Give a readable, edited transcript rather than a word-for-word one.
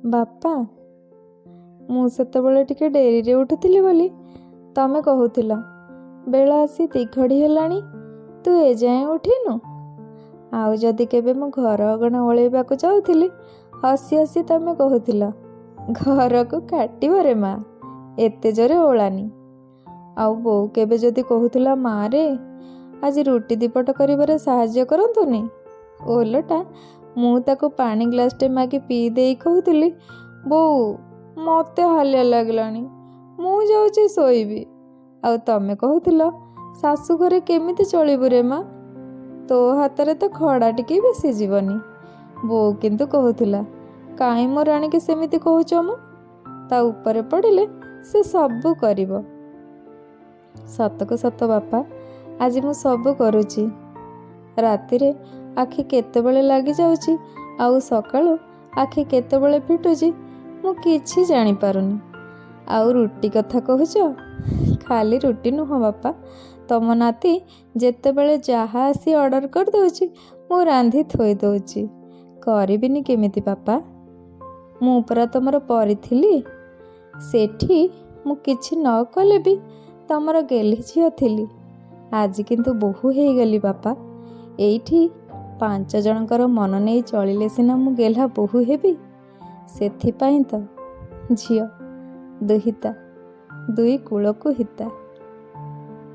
ବାପା, ମୁଁ ସେତେବେଳେ ଟିକେ ଡେରିରେ ଉଠୁଥିଲି ବୋଲି ତମେ କହୁଥିଲ ବେଳ ଆସି ଦିଘଡ଼ି ହେଲାଣି, ତୁ ଏଯାଏଁ ଉଠିନୁ। ଆଉ ଯଦି କେବେ ମୁଁ ଘର ଅଗଣା ଓଳେଇବାକୁ ଯାଉଥିଲି, ହସି ହସି ତମେ କହୁଥିଲ ଘରକୁ କାଟିବ ରେ ମା, ଏତେ ଜୋରେ ଓଳାନି। ଆଉ ବୋଉ କେବେ ଯଦି କହୁଥିଲା ମା ରେ ଆଜି ରୁଟି ଦିପଟ କରିବାରେ ସାହାଯ୍ୟ କରନ୍ତୁନି, ଓଲଟା ମୁଁ ତାକୁ ପାଣି ଗ୍ଲାସଟେ ମାଗି ପିଇ ଦେଇ କହୁଥିଲି ବୋଉ ମୋତେ ହାଲିଆ ଲାଗିଲାଣି, ମୁଁ ଯାଉଛି ଶୋଇବି। ଆଉ ତମେ କହୁଥିଲ ଶାଶୁ ଘରେ କେମିତି ଚଳିବୁ ରେ ମା, ତୋ ହାତରେ ତ ଖଡ଼ା ଟିକେ ବି ସିଝିବନି। ବୋଉ କିନ୍ତୁ କହୁଥିଲା କାହିଁ ମୋ ରାଣୀକି ସେମିତି କହୁଛ ମ, ତା ଉପରେ ପଡ଼ିଲେ ସେ ସବୁ କରିବ। ସତକୁ ସତ ବାପା, ଆଜି ମୁଁ ସବୁ କରୁଛି। ରାତିରେ ଆଖି କେତେବେଳେ ଲାଗିଯାଉଛି ଆଉ ସକାଳୁ ଆଖି କେତେବେଳେ ଫିଟୁଛି ମୁଁ କିଛି ଜାଣିପାରୁନି। ଆଉ ରୁଟି କଥା କହୁଛ, ଖାଲି ରୁଟି ନୁହଁ ବାପା, ତମ ନାତି ଯେତେବେଳେ ଯାହା ଆସି ଅର୍ଡ଼ର କରିଦେଉଛି ମୁଁ ରାନ୍ଧି ଥୋଇ ଦେଉଛି। କରିବିନି କେମିତି ବାପା? ମୁଁ ପରା ତମର ପରିଥିଲି। ସେଠି ମୁଁ କିଛି ନ କଲେ ବି ତମର ଗେହ୍ଲି ଝିଅ ଥିଲି। ଆଜି କିନ୍ତୁ ବୋହୂ ହେଇଗଲି ବାପା। ଏଇଠି 5 ଜଣଙ୍କର ମନ ନେଇ ଚଳିଲେ ସିନା ମୁଁ ଗେହ୍ଲା ବୋହୂ ହେବି। ସେଥିପାଇଁ ତ ଝିଅ ଦୁହିତା, ଦୁଇ କୂଳକୁ ହିତା।